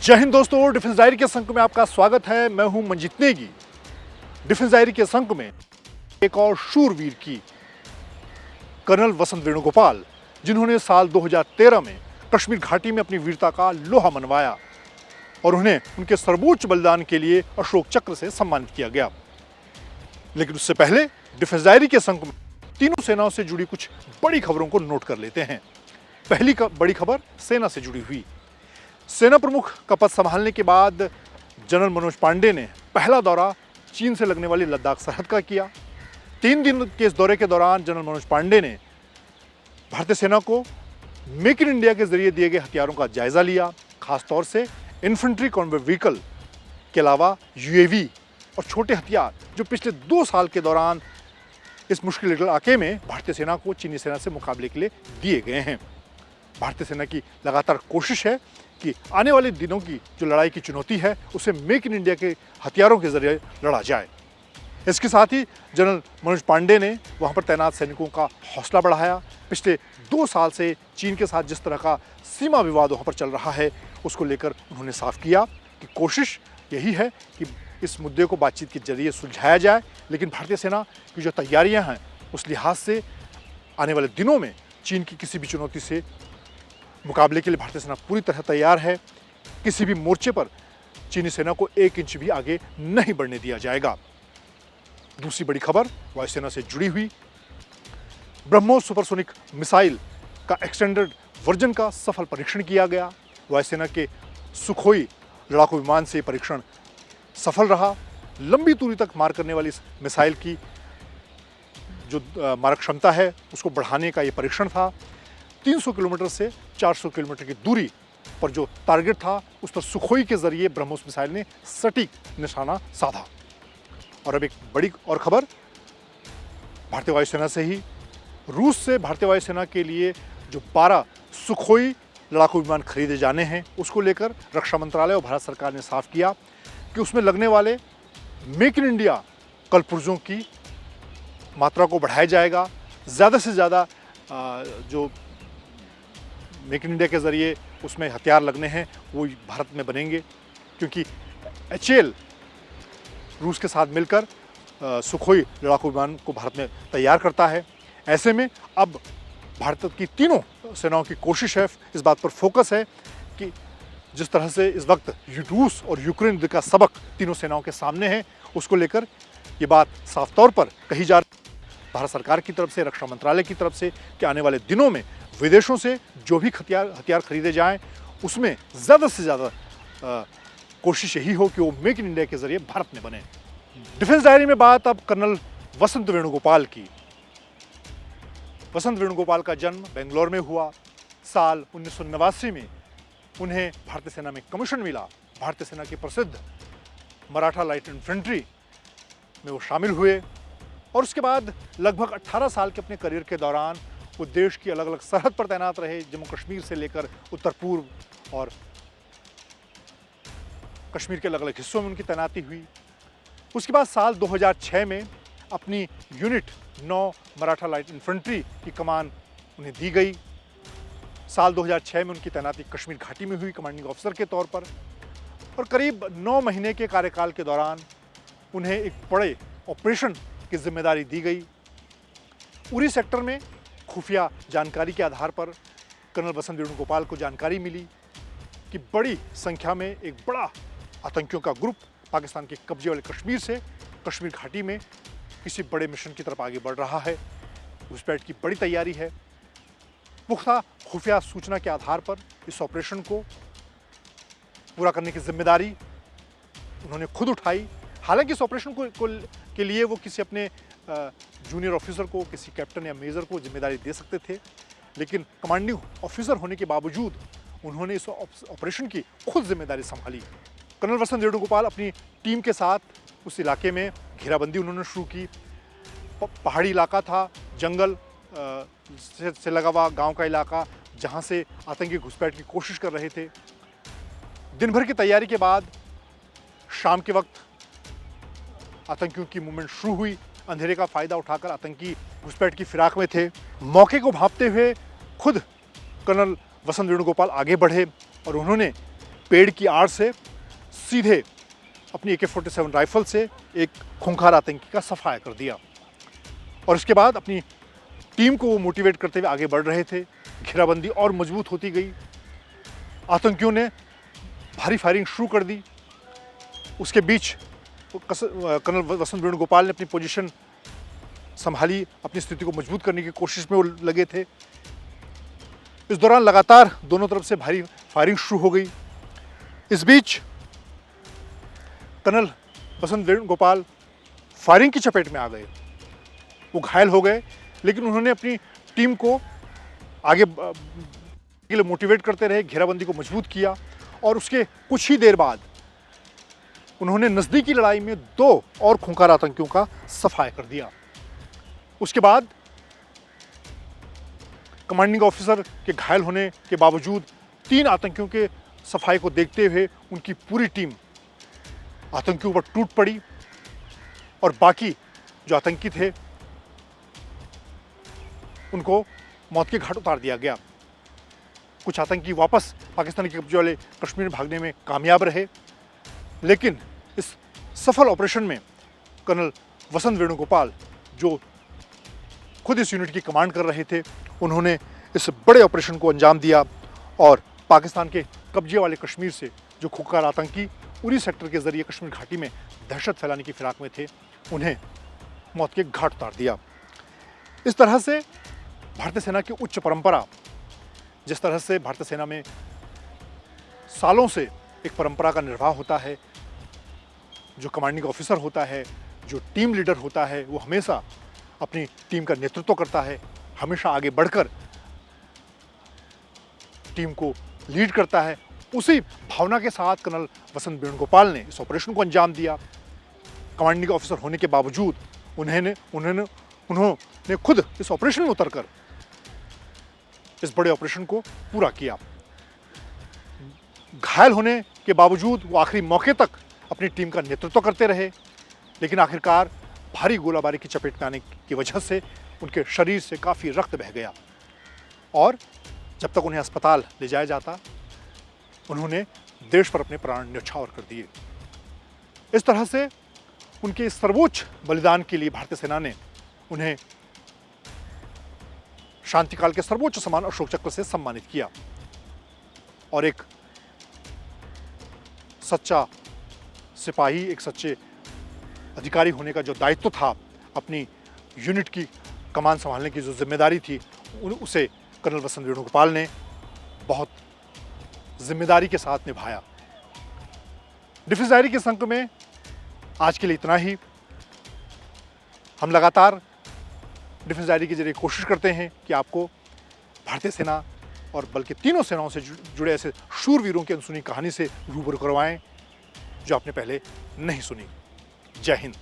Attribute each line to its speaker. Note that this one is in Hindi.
Speaker 1: जय हिंद दोस्तों, डिफेंस डायरी के संक में आपका स्वागत है। मैं हूं मंजीत नेगी। डिफेंस डायरी के संक में एक और शूरवीर की कर्नल वसंत वेणुगोपाल, जिन्होंने साल 2013 में कश्मीर घाटी में अपनी वीरता का लोहा मनवाया और उन्हें उनके सर्वोच्च बलिदान के लिए अशोक चक्र से सम्मानित किया गया। लेकिन उससे पहले डिफेंस डायरी के संक में तीनों सेनाओं से जुड़ी कुछ बड़ी खबरों को नोट कर लेते हैं। पहली बड़ी खबर सेना से जुड़ी हुई। सेना प्रमुख का पद संभालने के बाद जनरल मनोज पांडे ने पहला दौरा चीन से लगने वाली लद्दाख सरहद का किया। 3 दिन के इस दौरे के दौरान जनरल मनोज पांडे ने भारतीय सेना को मेक इन इंडिया के जरिए दिए गए हथियारों का जायजा लिया। खासतौर से इन्फेंट्री कॉन्वॉय व्हीकल के अलावा यूएवी और छोटे हथियार जो पिछले 2 साल के दौरान इस मुश्किल इलाके में भारतीय सेना को चीनी सेना से मुकाबले के लिए दिए गए हैं। भारतीय सेना की लगातार कोशिश है कि आने वाले दिनों की जो लड़ाई की चुनौती है उसे मेक इन इंडिया के हथियारों के जरिए लड़ा जाए। इसके साथ ही जनरल मनोज पांडे ने वहां पर तैनात सैनिकों का हौसला बढ़ाया। पिछले 2 साल से चीन के साथ जिस तरह का सीमा विवाद वहां पर चल रहा है उसको लेकर उन्होंने साफ किया कि कोशिश यही है कि इस मुद्दे को बातचीत के जरिए सुलझाया जाए। लेकिन भारतीय सेना की जो तैयारियां हैं उस लिहाज से आने वाले दिनों में चीन की किसी भी चुनौती से मुकाबले के लिए भारतीय सेना पूरी तरह तैयार है। किसी भी मोर्चे पर चीनी सेना को 1 इंच भी आगे नहीं बढ़ने दिया जाएगा। दूसरी बड़ी खबर वायुसेना से जुड़ी हुई। ब्रह्मोस सुपरसोनिक मिसाइल का एक्सटेंडेड वर्जन का सफल परीक्षण किया गया। वायुसेना के सुखोई लड़ाकू विमान से परीक्षण सफल रहा। लंबी दूरी तक मार करने वाली इस मिसाइल की जो मारक क्षमता है उसको बढ़ाने का ये परीक्षण था। 300 किलोमीटर से 400 किलोमीटर की दूरी पर जो टारगेट था उस पर सुखोई के जरिए ब्रह्मोस मिसाइल ने सटीक निशाना साधा। और अब एक बड़ी और खबर भारतीय वायुसेना से ही। रूस से भारतीय वायुसेना के लिए जो 12 सुखोई लड़ाकू विमान खरीदे जाने हैं उसको लेकर रक्षा मंत्रालय और भारत सरकार ने साफ किया कि उसमें लगने वाले मेक इन इंडिया कलपुर्जों की मात्रा को बढ़ाया जाएगा। ज़्यादा से ज़्यादा जो मेक इन इंडिया के ज़रिए उसमें हथियार लगने हैं वो भारत में बनेंगे, क्योंकि HAL रूस के साथ मिलकर सुखोई लड़ाकू विमान को भारत में तैयार करता है। ऐसे में अब भारत की तीनों सेनाओं की कोशिश है, इस बात पर फोकस है कि जिस तरह से इस वक्त रूस और यूक्रेन युद्ध का सबक तीनों सेनाओं के सामने है उसको लेकर ये बात साफ तौर पर कही जा रही है भारत सरकार की तरफ से, रक्षा मंत्रालय की तरफ से, कि आने वाले दिनों में विदेशों से जो भी हथियार खरीदे जाएं उसमें ज़्यादा से ज़्यादा कोशिश यही हो कि वो मेक इन इंडिया के जरिए भारत में बने। डिफेंस डायरी में बात अब कर्नल वसंत वेणुगोपाल की। वसंत वेणुगोपाल का जन्म बेंगलोर में हुआ। साल 1989 में उन्हें भारतीय सेना में कमीशन मिला। भारतीय सेना के प्रसिद्ध मराठा लाइट इन्फेंट्री में वो शामिल हुए और उसके बाद लगभग 18 साल के अपने करियर के दौरान वो देश की अलग अलग सरहद पर तैनात रहे। जम्मू कश्मीर से लेकर उत्तर पूर्व और कश्मीर के अलग अलग हिस्सों में उनकी तैनाती हुई। उसके बाद साल 2006 में अपनी यूनिट 9 मराठा लाइट इन्फेंट्री की कमान उन्हें दी गई। साल 2006 में उनकी तैनाती कश्मीर घाटी में हुई कमांडिंग ऑफिसर के तौर पर, और करीब 9 महीने के कार्यकाल के दौरान उन्हें एक बड़े ऑपरेशन की जिम्मेदारी दी गई। उरी सेक्टर में खुफिया जानकारी के आधार पर कर्नल वसंत वेणुगोपाल को जानकारी मिली कि बड़ी संख्या में एक बड़ा आतंकियों का ग्रुप पाकिस्तान के कब्जे वाले कश्मीर से कश्मीर घाटी में किसी बड़े मिशन की तरफ आगे बढ़ रहा है। घुसपैठ की बड़ी तैयारी है। पुख्ता खुफिया सूचना के आधार पर इस ऑपरेशन को पूरा करने की जिम्मेदारी उन्होंने खुद उठाई। हालांकि इस ऑपरेशन के लिए वो किसी अपने जूनियर ऑफिसर को, किसी कैप्टन या मेजर को जिम्मेदारी दे सकते थे, लेकिन कमांडिंग ऑफिसर होने के बावजूद उन्होंने इस ऑपरेशन की खुद जिम्मेदारी संभाली। कर्नल वसंत वेणुगोपाल अपनी टीम के साथ उस इलाके में घेराबंदी उन्होंने शुरू की। पहाड़ी इलाका था, जंगल से लगा हुआ गांव का इलाका, जहां से आतंकी घुसपैठ की कोशिश कर रहे थे। दिन भर की तैयारी के बाद शाम के वक्त आतंकियों की मूवमेंट शुरू हुई। अंधेरे का फायदा उठाकर आतंकी घुसपैठ की फिराक में थे। मौके को भांपते हुए खुद कर्नल वसंत वेणुगोपाल आगे बढ़े और उन्होंने पेड़ की आड़ से सीधे अपनी AK-47 राइफल से एक खूंखार आतंकी का सफाया कर दिया। और इसके बाद अपनी टीम को वो मोटिवेट करते हुए आगे बढ़ रहे थे। घेराबंदी और मजबूत होती गई। आतंकियों ने भारी फायरिंग शुरू कर दी। उसके बीच कर्नल वसंत वेणुगोपाल ने अपनी पोजीशन संभाली, अपनी स्थिति को मजबूत करने की कोशिश में वो लगे थे। इस दौरान लगातार दोनों तरफ से भारी फायरिंग शुरू हो गई। इस बीच कर्नल वसंत वेणुगोपाल फायरिंग की चपेट में आ गए। वो घायल हो गए, लेकिन उन्होंने अपनी टीम को आगे के लिए मोटिवेट करते रहे, घेराबंदी को मजबूत किया और उसके कुछ ही देर बाद उन्होंने नज़दीकी लड़ाई में 2 और खूंखार आतंकियों का सफाया कर दिया। उसके बाद कमांडिंग ऑफिसर के घायल होने के बावजूद 3 आतंकियों के सफाई को देखते हुए उनकी पूरी टीम आतंकियों पर टूट पड़ी और बाकी जो आतंकी थे उनको मौत के घाट उतार दिया गया। कुछ आतंकी वापस पाकिस्तानी के कब्जे वाले कश्मीर में भागने में कामयाब रहे, लेकिन इस सफल ऑपरेशन में कर्नल वसंत वेणुगोपाल, जो खुद इस यूनिट की कमांड कर रहे थे, उन्होंने इस बड़े ऑपरेशन को अंजाम दिया और पाकिस्तान के कब्जे वाले कश्मीर से जो खूंखार आतंकी उरी सेक्टर के जरिए कश्मीर घाटी में दहशत फैलाने की फिराक में थे, उन्हें मौत के घाट उतार दिया। इस तरह से भारतीय सेना की उच्च परंपरा, जिस तरह से भारतीय सेना में सालों से एक परंपरा का निर्वाह होता है, जो कमांडिंग ऑफिसर होता है, जो टीम लीडर होता है, वो हमेशा अपनी टीम का नेतृत्व करता है, हमेशा आगे बढ़कर टीम को लीड करता है। उसी भावना के साथ कर्नल वसंत वेणुगोपाल ने इस ऑपरेशन को अंजाम दिया। कमांडिंग ऑफिसर होने के बावजूद उन्होंने खुद इस ऑपरेशन में उतरकर इस बड़े ऑपरेशन को पूरा किया। घायल होने के बावजूद वो आखिरी मौके तक अपनी टीम का नेतृत्व करते रहे, लेकिन आखिरकार भारी गोलाबारी की चपेट में आने की वजह से उनके शरीर से काफ़ी रक्त बह गया और जब तक उन्हें अस्पताल ले जाया जाता, उन्होंने देश पर अपने प्राण न्यौछावर कर दिए। इस तरह से उनके सर्वोच्च बलिदान के लिए भारतीय सेना ने उन्हें शांतिकाल के सर्वोच्च सम्मान अशोक चक्र से सम्मानित किया और एक सच्चा सिपाही, एक सच्चे अधिकारी होने का जो दायित्व था, अपनी यूनिट की कमान संभालने की जो जिम्मेदारी थी, उसे कर्नल वसंत वेणुगोपाल ने बहुत जिम्मेदारी के साथ निभाया। डिफेंस डायरी के अंक में आज के लिए इतना ही। हम लगातार डिफेंस डायरी के जरिए कोशिश करते हैं कि आपको भारतीय सेना और बल्कि तीनों सेनाओं से जुड़े ऐसे शूरवीरों की अनसुनी कहानी से रूबरू करवाएं जो आपने पहले नहीं सुनी। जय हिंद।